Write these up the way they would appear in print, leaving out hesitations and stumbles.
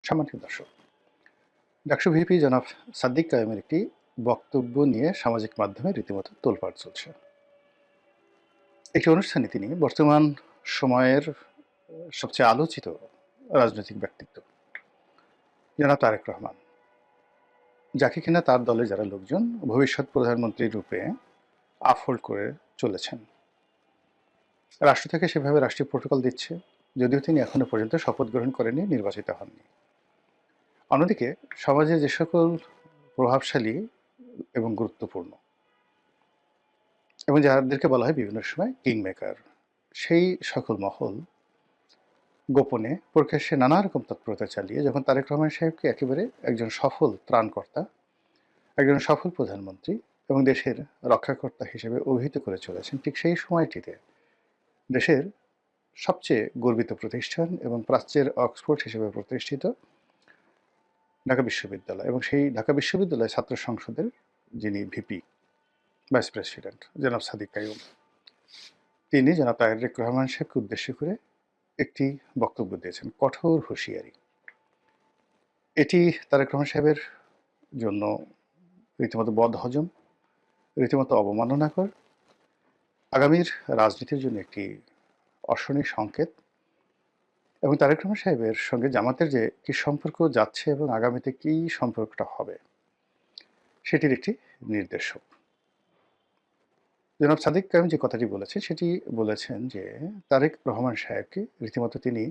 সম্মানিত দর্শক, ডাকসু ভিপি জনাব সাদ্দিক কায়েমের একটি বক্তব্য নিয়ে সামাজিক মাধ্যমে রীতিমতো তোলপাড় চলছে। একটি অনুষ্ঠানে তিনি বর্তমান সময়ের সবচেয়ে আলোচিত রাজনৈতিক ব্যক্তিত্ব জনাব তারেক রহমান, যাকে কিনা তার দলের যারা লোকজন ভবিষ্যৎ প্রধানমন্ত্রী রূপে আফহোল্ড করে চলেছেন, রাষ্ট্র থেকে সেভাবে রাষ্ট্রীয় প্রোটোকল দিচ্ছে, যদিও তিনি এখনো পর্যন্ত শপথ গ্রহণ করেননি, নির্বাচিত হননি। অন্যদিকে সমাজে যে সকল প্রভাবশালী এবং গুরুত্বপূর্ণ এবং যাদেরকে বলা হয় বিভিন্ন সময় কিং মেকার, সেই সকল মহল গোপনে প্রকাশ্যে নানা রকম তৎপরতা চালিয়ে যখন তারেক রহমান সাহেবকে একেবারে একজন সফল ত্রাণকর্তা, একজন সফল প্রধানমন্ত্রী এবং দেশের রক্ষাকর্তা হিসেবে অভিহিত করে চলেছেন, ঠিক সেই সময়টিতে দেশের সবচেয়ে গর্বিত প্রতিষ্ঠান এবং প্রাচ্যের অক্সফোর্ড হিসেবে প্রতিষ্ঠিত ঢাকা বিশ্ববিদ্যালয় এবং সেই ঢাকা বিশ্ববিদ্যালয় ছাত্র সংসদের যিনি ভিপি ভাইস প্রেসিডেন্ট জনাব সাদিক কাইয়ুম, তিনি জনাব তারেক রহমান সাহেবকে উদ্দেশ্য করে একটি বক্তব্য দিয়েছেন, কঠোর হুঁশিয়ারি। এটি তারেক রহমান সাহেবের জন্য রীতিমতো বদহজম, রীতিমতো অবমাননাকর, আগামীর রাজনীতির জন্য একটি অশনি সংকেত এবং তারেক রহমান সাহেবের সঙ্গে জামাতের যে কী সম্পর্ক যাচ্ছে এবং আগামীতে কী সম্পর্কটা হবে সেটির একটি নির্দেশক। জনাব সাদিক কায়েম যে কথাটি বলেছেন সেটি বলেছেন যে তারেক রহমান সাহেবকে রীতিমতো তিনি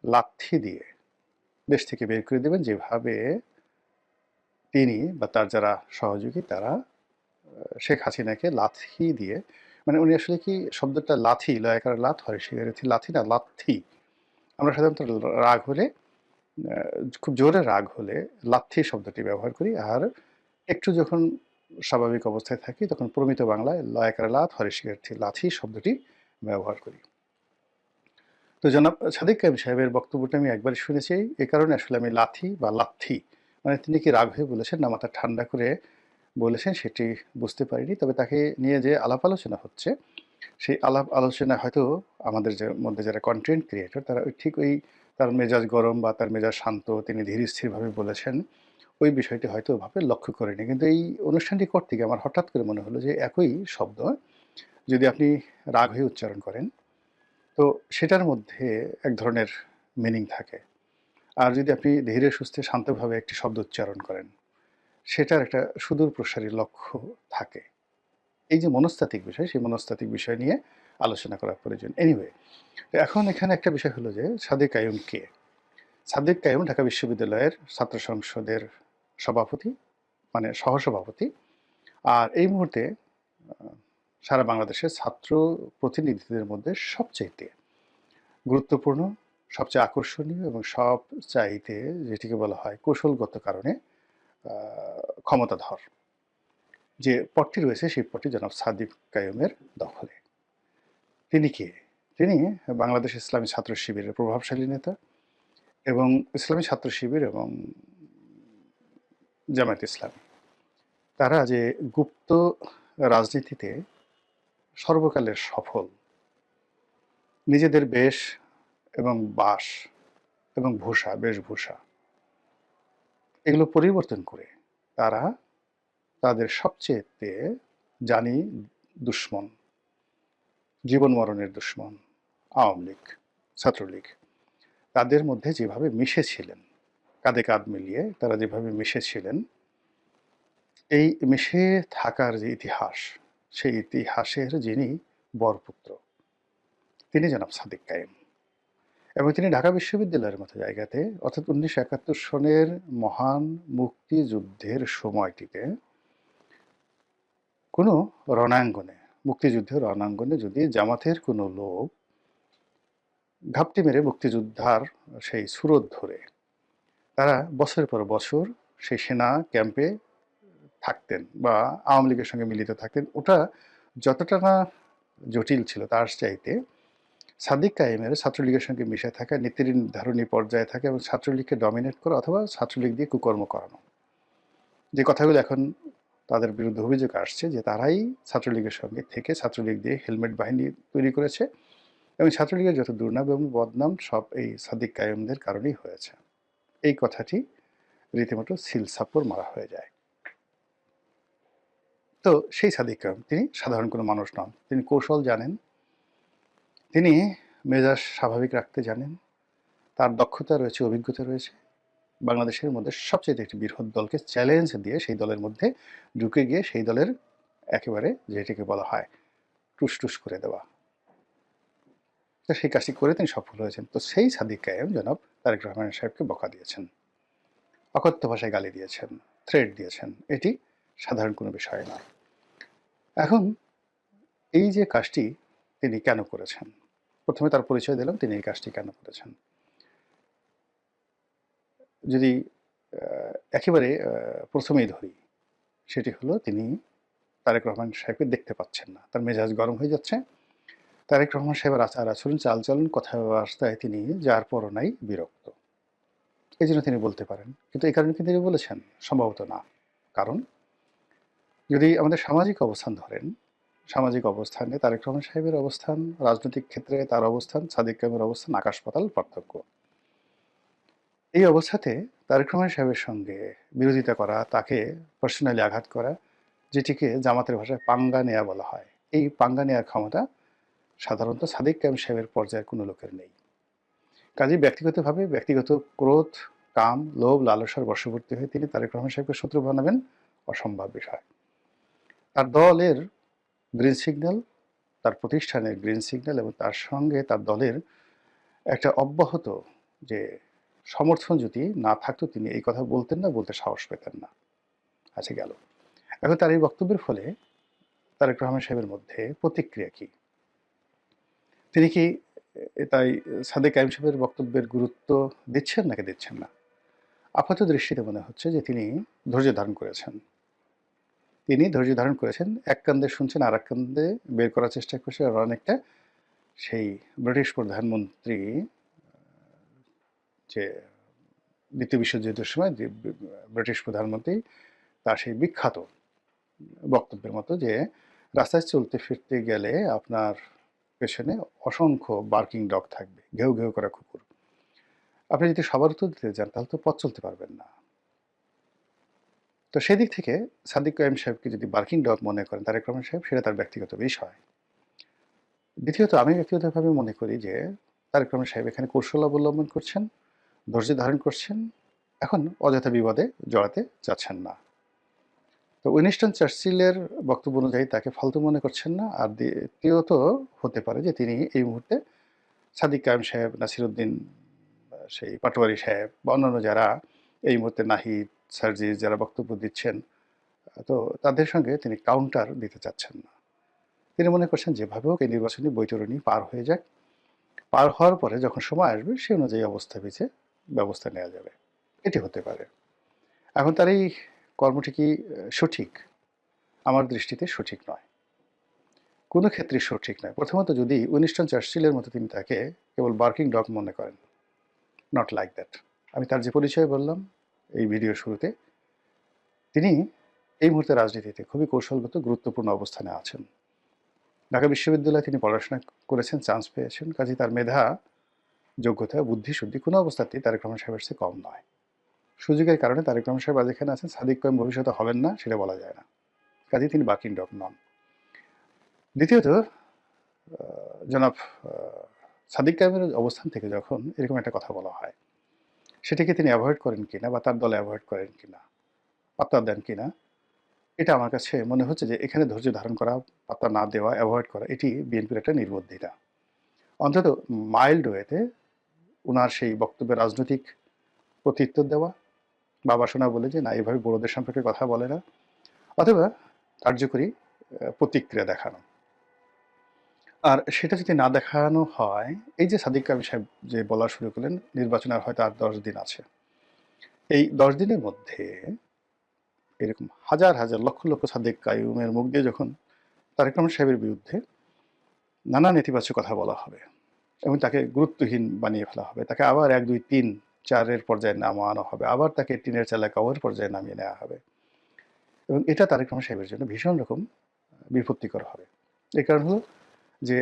লাথি দিয়ে দেশ থেকে বের করে দেবেন, যেভাবে তিনি বা তার যারা সহযোগী তারা শেখ হাসিনাকে লাথি দিয়ে, মানে উনি আসলে কি শব্দটা লাথি, লয়াকার লাথ হয়, সেখানে লাথি না লাথি। আমরা সাধারণত রাগ হলে, খুব জোরে রাগ হলে লাথি শব্দটি ব্যবহার করি, আর একটু যখন স্বাভাবিক অবস্থায় থাকি তখন প্রমিত বাংলায় লয়াকার লাথ হরিশিকার্থী লাথি শব্দটি ব্যবহার করি। তো জনাব সাদিক কায়েম সাহেবের বক্তব্যটা আমি একবারই শুনেছি, এ কারণে আসলে আমি লাথি বা লাথি, মানে তিনি কি রাগ হয়ে বলেছেন না মাথা ঠান্ডা করে বলেছেন সেটি বুঝতে পারিনি। তবে তাকে নিয়ে যে আলাপ আলোচনা হচ্ছে, সেই আলাপ আলোচনায় হয়তো আমাদের যে মধ্যে যারা কন্টেন্ট ক্রিয়েটর তারা ঠিক ওই তার মেজাজ গরম বা তার মেজাজ শান্ত, তিনি ধীর স্থিরভাবে বলেছেন, ওই বিষয়টি হয়তো ওভাবে লক্ষ্য করেনি। কিন্তু এই অনুষ্ঠানটি করতে গিয়ে আমার হঠাৎ করে মনে হলো যে একই শব্দ যদি আপনি রাগ হয়ে উচ্চারণ করেন তো সেটার মধ্যে এক ধরনের মিনিং থাকে, আর যদি আপনি ধীরে সুস্থে শান্তভাবে একটি শব্দ উচ্চারণ করেন সেটার একটা সুদূর প্রসারী লক্ষ্য থাকে। এই যে মনস্তাত্ত্বিক বিষয়, সেই মনস্তাত্ত্বিক বিষয় নিয়ে আলোচনা করা প্রয়োজন। এনিওয়ে, এখন এখানে একটা বিষয় হলো যে সাদিক কাইয়ুম কে? সাদিক কাইয়ুম ঢাকা বিশ্ববিদ্যালয়ের ছাত্র সংসদের সভাপতি, মানে সহসভাপতি, আর এই মুহূর্তে সারা বাংলাদেশের ছাত্র প্রতিনিধিদের মধ্যে সবচাইতে গুরুত্বপূর্ণ, সবচেয়ে আকর্ষণীয় এবং সবচাইতে যেটিকে বলা হয় কৌশলগত কারণে ক্ষমতাধর যে পদটি রয়েছে, সেই পদটি জনাব সাদিক কাইয়ুমের দখলে। তিনি কে? তিনি বাংলাদেশ ইসলামী ছাত্র শিবিরের প্রভাবশালী নেতা এবং ইসলামী ছাত্র শিবির এবং জামায়াত ইসলামী, তারা যে গুপ্ত রাজনীতিতে সর্বকালের সফল, নিজেদের বেশ এবং বাস এবং ভূষা, বেশভূষা এগুলো পরিবর্তন করে তারা তাদের সবচেয়েতে জানি দুশ্মন, জীবন মরণের দুশ্মন আওয়ামী লীগ, ছাত্রলীগ, তাদের মধ্যে যেভাবে মিশেছিলেন, কাঁধে কাঁধ মিলিয়ে তারা যেভাবে মিশেছিলেন, এই মিশে থাকার যে ইতিহাস, সেই ইতিহাসের যিনি বরপুত্র তিনি জনাব সাদিক কায়েম। এবং তিনি ঢাকা বিশ্ববিদ্যালয়ের মতো জায়গাতে, অর্থাৎ 1971 সনের মহান মুক্তিযুদ্ধের সময়টিতে কোনো রণাঙ্গনে, মুক্তিযুদ্ধের রণাঙ্গনে যদি জামাতের কোনো লোক ঘাপটি মেরে মুক্তিযোদ্ধার সেই সুরত ধরে তারা বছরের পর বছর সেই সেনা ক্যাম্পে থাকতেন বা আওয়ামী লীগের সঙ্গে মিলিত থাকতেন, ওটা যতটা না জটিল ছিল তার চাইতে সাদিক কায়েমের ছাত্রলীগের সঙ্গে মিশে থাকা, নীতি নির্ধারণী পর্যায়ে থাকা এবং ছাত্রলীগকে ডমিনেট করা অথবা ছাত্রলীগ দিয়ে কুকর্ম করানো, যে কথাগুলো এখন তাদের বিরুদ্ধে অভিযোগ আসছে যে তারাই ছাত্রলীগের সঙ্গে থেকে ছাত্রলীগ দিয়ে হেলমেট বাহিনী তৈরি করেছে এবং ছাত্রলীগের যত দুর্নাম এবং বদনাম সব এই সাদিক কায়েমদের কারণেই হয়েছে। এই কথাটি রীতিমতো সিল সাপ্পর মারা হয়ে যায়। তো সেই সাদিক কায়েম তিনি সাধারণ কোনো মানুষ নন। তিনি কৌশল জানেন, তিনি মেজাজ স্বাভাবিক রাখতে জানেন, তার দক্ষতা রয়েছে, অভিজ্ঞতা রয়েছে। বাংলাদেশের মধ্যে সবচেয়ে একটি বৃহৎ দলকে চ্যালেঞ্জ দিয়ে সেই দলের মধ্যে ঢুকে গিয়ে সেই দলের একেবারে যেটিকে বলা হয় টুস করে দেওয়া। তো সেই কাজটি করে তিনি সফল হয়েছেন। তো সেই সাদিক কায়েম জনাব তারেক রহমান সাহেবকে বকা দিয়েছেন, অকথ্য ভাষায় গালি দিয়েছেন, থ্রেট দিয়েছেন। এটি সাধারণ কোনো বিষয় নয়। এখন এই যে কাজটি তিনি কেন করেছেন, প্রথমে তার পরিচয় দিলাম তিনি এই কাজটি কেন করেছেন। যদি একেবারে প্রথমেই ধরি, সেটি হলো তিনি তারেক রহমান সাহেবকে দেখতে পাচ্ছেন না, তার মেজাজ গরম হয়ে যাচ্ছে। তারেক রহমান সাহেবের আচার আচরণ, চালচলন, কথাবার্তায় তিনি যার পরও নাই বিরক্ত, এই জন্য তিনি বলতে পারেন। কিন্তু এই কারণে কি তিনি বলেছেন? সম্ভবত না। কারণ যদি আমাদের সামাজিক অবস্থান ধরেন, সামাজিক অবস্থানে তারেক রহমান সাহেবের অবস্থান, রাজনৈতিক ক্ষেত্রে তার অবস্থান, সাদিক কায়েমের অবস্থান আকাশ পাতাল পার্থক্য। এই অবস্থাতে তারেক রহমান সাহেবের সঙ্গে বিরোধিতা করা, তাকে পার্সোনালি আঘাত করা, যেটিকে জামাতের ভাষায় পাঙ্গা নেয়া বলা হয়, এই পাঙ্গা নেওয়ার ক্ষমতা সাধারণত সাদিক কায়েম সাহেবের পর্যায়ের কোনো লোকের নেই। কাজেই ব্যক্তিগতভাবে ব্যক্তিগত ক্রোধ, কাম, লোভ, লালসার বশবর্তী হয়ে তিনি তারেক রহমান সাহেবকে শত্রু বানাবেন অসম্ভব বিষয়। তার দলের গ্রিন সিগন্যাল, তার প্রতিষ্ঠানের গ্রিন সিগন্যাল এবং তার সঙ্গে তার দলের একটা অব্যাহত যে সমর্থন যদি না থাকতো তিনি এই কথা বলতেন না, বলতে সাহস পেতেন না। আচ্ছা, গেল। এখন তার এই বক্তব্যের ফলে তারেক রহমান সাহেবের মধ্যে প্রতিক্রিয়া কি? তিনি কি তাই সাদেক কায়েম সাহেবের বক্তব্যের গুরুত্ব দিচ্ছেন নাকি দিচ্ছেন না? আপাত দৃষ্টিতে মনে হচ্ছে যে তিনি ধৈর্য ধারণ করেছেন। তিনি ধৈর্য ধারণ করেছেন, এক কান্দে শুনছেন আর এক কান্দে বের করার চেষ্টা করছেন। আর অনেকটা সেই ব্রিটিশ প্রধানমন্ত্রী যে দ্বিতীয় বিশ্বযুদ্ধের সময় যে ব্রিটিশ প্রধানমন্ত্রী, তার সেই বিখ্যাত বক্তব্যের মতো যে রাস্তায় চলতে ফিরতে গেলে আপনার পেছনে অসংখ্য বার্কিং ডগ থাকবে, ঘেউ ঘেউ করা কুকুর। আপনি যদি সবার উত্তর দিতে যান তাহলে তো পথ চলতে পারবেন না। তো সেদিক থেকে সাদিক কায়েম সাহেবকে যদি বার্কিং ডগ মনে করেন তারেক রহমান সাহেব, সেটা তার ব্যক্তিগত বিষয়। দ্বিতীয়ত আমি ব্যক্তিগতভাবে মনে করি যে তারেক রহমান সাহেব এখানে কৌশল অবলম্বন করছেন, ধৈর্য ধারণ করছেন, এখন অযথা বিবাদে জড়াতে চাচ্ছেন না। তো উইনস্টন চার্চিলের বক্তব্য অনুযায়ী তাকে ফালতু মনে করছেন না। আর দ্বিতীয়ত হতে পারে যে তিনি এই মুহূর্তে সাদিক কায়েম সাহেব, নাসিরুদ্দিন, সেই পাটোয়ারি সাহেব বা অন্যান্য যারা এই মুহূর্তে নাহিদ, সার্জিস যারা বক্তব্য দিচ্ছেন, তো তাদের সঙ্গে তিনি কাউন্টার দিতে চাচ্ছেন না। তিনি মনে করছেন যেভাবে হোক এই নির্বাচনী বৈতরণী পার হয়ে যাক, পার হওয়ার পরে যখন সময় আসবে সে অনুযায়ী অবস্থা বেঁচে ব্যবস্থা নেওয়া যাবে। এটি হতে পারে। এখন তার এই কর্মটি কি সঠিক? আমার দৃষ্টিতে সঠিক নয়, কোনো ক্ষেত্রে সঠিক নয়। প্রথমত যদি উইনস্টন চার্চিলের মতো তিনি তাকে কেবল বার্কিং ডগ মনে করেন, নট লাইক দ্যাট। আমি তার যে পরিচয় বললাম এই ভিডিওর শুরুতে, তিনি এই মুহূর্তে রাজনীতিতে খুবই কৌশলগত গুরুত্বপূর্ণ অবস্থানে আছেন। ঢাকা বিশ্ববিদ্যালয়ে তিনি পড়াশোনা করেছেন, চান্স পেয়েছেন। কাজেই তার মেধা, যোগ্যতা, বুদ্ধি শুদ্ধি কোনো অবস্থাতেই তারেক রহমান সাহেবের চেয়ে কম নয়। সুযোগের কারণে তারেক রহমান সাহেব আজ এখানে আছেন, সাদিক কায়েম ভবিষ্যতে হবেন না সেটা বলা যায় না। কাজেই তিনি বার্কিং ডগ নন। দ্বিতীয়ত, জনাব সাদিক কায়েমের অবস্থান থেকে যখন এরকম একটা কথা বলা হয়, সেটাকে তিনি অ্যাভয়েড করেন কিনা বা তার দলে অ্যাভয়েড করেন কিনা, পাত্তা দেন কিনা, এটা আমার কাছে মনে হচ্ছে যে এখানে ধৈর্য ধারণ করা, পাত্তা না দেওয়া, অ্যাভয়েড করা, এটি বিএনপির একটা নির্বুদ্ধিতা। অন্তত মাইল্ড ওয়েতে ওনার সেই বক্তব্যের রাজনৈতিক প্রত্যুত্তর দেওয়া, বাবা শোনা বলে যে না এভাবে বড়দের সম্পর্কে কথা বলে না, অথবা কার্যকরী প্রতিক্রিয়া দেখানো। আর সেটা যদি না দেখানো হয়, এই যে সাদিক কায়েম সাহেব যে বলা শুরু করলেন নির্বাচন আর হয়তো আর 10 দিন আছে, এই 10 দিনের মধ্যে এরকম হাজার হাজার লক্ষ লক্ষ সাদিক কায়েমের মুখ দিয়ে যখন তারেক রহমান সাহেবের বিরুদ্ধে নানা নেতিবাচক কথা বলা হবে এবং তাকে গুরুত্বহীন বানিয়ে ফেলা হবে, তাকে আবার 1, 2, 3, 4-এর পর্যায়ে নামানো হবে, আবার তাকে টিনের চালা কওয়ার পর্যায়ে নামিয়ে নেওয়া হবে, এবং এটা তারেক রহমান সাহেবের জন্য ভীষণ রকম বিপত্তিকর হবে। এই কারণ হলো যে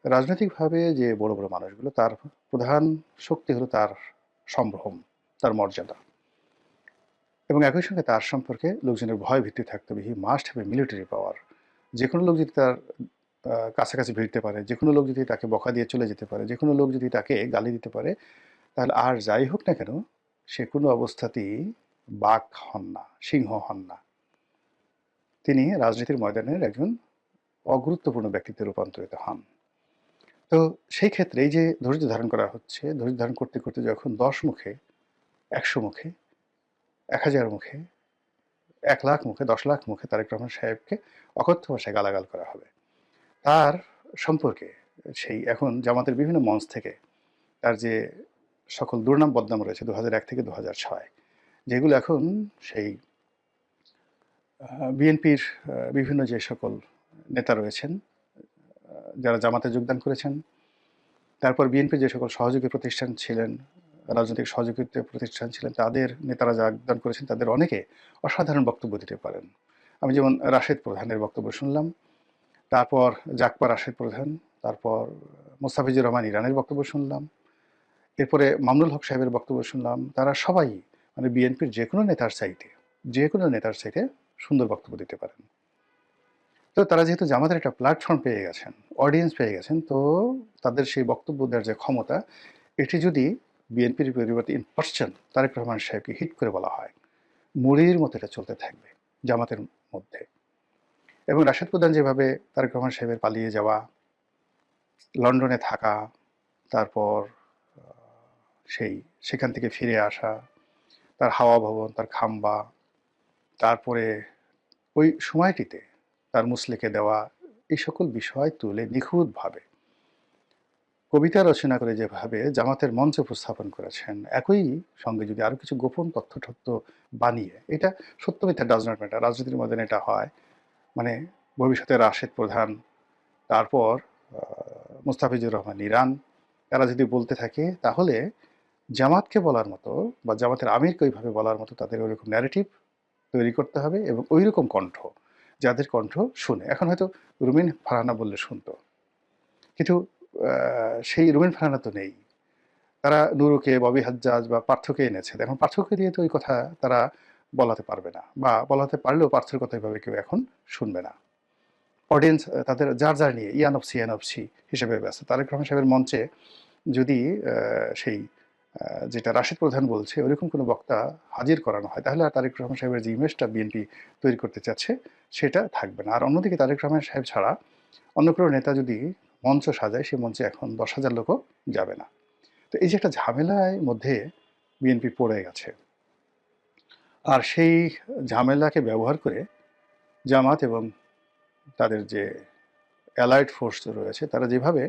রাজনৈতিকভাবে যে বড় বড় মানুষগুলো, তার প্রধান শক্তি হলো তার সম্ভ্রম, তার মর্যাদা, এবং একই সঙ্গে তার সম্পর্কে লোকজনের ভয় ভীতি থাকতে হবে। He must have a military পাওয়ার। যে কোনো লোক যদি তার কাছাকাছি ভিড়তে পারে, যে কোনো লোক যদি তাকে বকা দিয়ে চলে যেতে পারে, যে কোনো লোক যদি তাকে গালি দিতে পারে, তাহলে আর যাই হোক না কেন সে কোনো অবস্থাতেই বাঘ হন না, সিংহ হন না। তিনি রাজনীতির ময়দানের একজন অগুরুত্বপূর্ণ ব্যক্তিত্বে রূপান্তরিত হন। তো সেই ক্ষেত্রে এই যে ধৈর্য ধারণ করা হচ্ছে, ধৈর্য ধারণ করতে করতে যখন 10 মুখে, 100 মুখে, 1000 মুখে, 1 লাখ মুখে, 10 লাখ মুখে তারেক রহমান সাহেবকে অকথ্য ভাষায় গালাগাল করা হবে, তার সম্পর্কে সেই এখন জামাতের বিভিন্ন মঞ্চ থেকে তার যে সকল দুর্নাম বদনাম রয়েছে 2001 থেকে 2006, যেগুলো এখন সেই বিএনপির বিভিন্ন যে সকল নেতা রয়েছেন যারা জামাতে যোগদান করেছেন, তারপর বিএনপির যে সকল সহযোগী প্রতিষ্ঠান ছিলেন, রাজনৈতিক সহযোগিতা প্রতিষ্ঠান ছিলেন, তাদের নেতারা যোগদান করেছেন, তাদের অনেকে অসাধারণ বক্তব্য দিতে পারেন। আমি যেমন রাশেদ প্রধানের বক্তব্য শুনলাম, তারপর জাকপা রাশেদ প্রধান, তারপর মোস্তাফিজুর রহমান ইরানের বক্তব্য শুনলাম, এরপরে মামুনুল হক সাহেবের বক্তব্য শুনলাম। তারা সবাই মানে বিএনপির যে কোনো নেতার চাইতে সুন্দর বক্তব্য দিতে পারেন। তো তারা যেহেতু জামাতের একটা প্ল্যাটফর্ম পেয়ে গেছেন, অডিয়েন্স পেয়ে গেছেন, তো তাদের সেই বক্তব্য দেওয়ার যে ক্ষমতা, এটি যদি বিএনপির পরিবর্তে ইন পার্সন তারেক রহমান সাহেবকে হিট করে বলা হয়, মুড়ির মতো এটা চলতে থাকবে জামাতের মধ্যে। এবং রাশেদ প্রধান যেভাবে তারেক রহমান সাহেবের পালিয়ে যাওয়া, লন্ডনে থাকা, তারপর সেখান থেকে ফিরে আসা, তার হাওয়া ভবন, তার খাম্বা, তারপরে ওই সময়টিতে তার মুসলেকে দেওয়া, এই সকল বিষয় তুলে নিখুঁতভাবে কবিতা রচনা করে যেভাবে জামাতের মঞ্চে উপস্থাপন করেছেন, একই সঙ্গে যদি আরও কিছু গোপন তথ্য বানিয়ে, এটা সত্য মিথ্যা ডাজ নট ম্যাটার, রাজনীতির মধ্যে এটা হয়, মানে ভবিষ্যতে রাশেদ প্রধান, তারপর মোস্তাফিজুর রহমান ইরান, তারা যদি বলতে থাকে, তাহলে জামাতকে বলার মতো বা জামাতের আমিরকে ওইভাবে বলার মতো তাদের ওইরকম ন্যারেটিভ তৈরি করতে হবে, এবং ওই রকম কণ্ঠ, যাদের কণ্ঠ শুনে। এখন হয়তো রুমিন ফারহানা বললে শুনতো, কিন্তু সেই রুমিন ফারহানা তো নেই। তারা নুরুকে, ববি হাজ্জাজ বা পার্থকে এনেছে। এখন পার্থকে দিয়ে তো ওই কথা তারা বলাতে পারবে না, বা বলাতে পারলেও পার্থের কথা এভাবে কেউ এখন শুনবে না। অডিয়েন্স তাদের যার নিয়ে ইয়ানফসি হিসেবে ব্যস্ত। তারেক রহমান সাহেবের মঞ্চে যদি সেই যেটা রাশেদ প্রধান বলছে ওইরকম কোনো বক্তা হাজির করানো হয়, তাহলে আর তারেক রহমান সাহেবের যে ইমেজটা বিএনপি তৈরি করতে চাচ্ছে সেটা থাকবে না। আর অন্যদিকে তারেক রহমান সাহেব ছাড়া অন্য কোনো নেতা যদি মঞ্চ সাজায়, সে মঞ্চে এখন 10,000 লোকও যাবে না। তো এই যে একটা ঝামেলার মধ্যে বিএনপি পড়ে গেছে, আর সেই ঝামেলাকে ব্যবহার করে জামাত এবং তাদের যে অ্যালাইড ফোর্স রয়েছে, তারা যেভাবে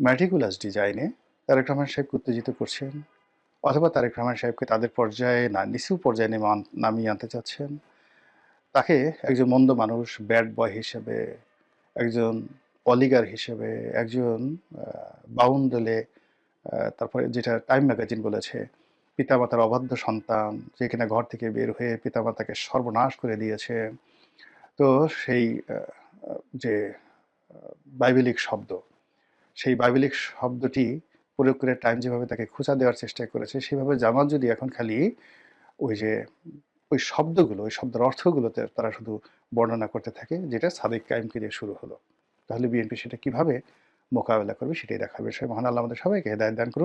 ম্যাটিকুলাস ডিজাইনে তারেক রহমান সাহেবকে উত্তেজিত করছেন, অথবা তারেক রহমান সাহেবকে তাদের পর্যায়ে না নিচু পর্যায়ে নামিয়ে আনতে চাচ্ছেন, তাকে একজন মন্দ মানুষ, ব্যাড বয় হিসেবে, একজন অলিগার হিসেবে, একজন বাউন্ডলে, তারপরে যেটা টাইম ম্যাগাজিন বলেছে, পিতামাতার অবাধ্য সন্তান, যে কিনা ঘর থেকে বের হয়ে পিতামাতাকে সর্বনাশ করে দিয়েছে। তো সেই যে বাইবেলিক শব্দ, সেই বাইবেলিক শব্দটি প্রয়োগ করে টাইম যেভাবে তাকে খোঁচা দেওয়ার চেষ্টা করেছে, সেভাবে জামাত যদি এখন খালি ওই যে ওই শব্দগুলো, ওই শব্দের অর্থগুলোতে তারা শুধু বর্ণনা করতে থাকে, যেটা সাদিক কায়েমকে দিয়ে শুরু হলো, তাহলে বিএনপি সেটা কিভাবে মোকাবেলা করবে সেটাই দেখার বিষয়। মহান আল্লাহ আমাদের সবাইকে হেদায়েত দান করুন।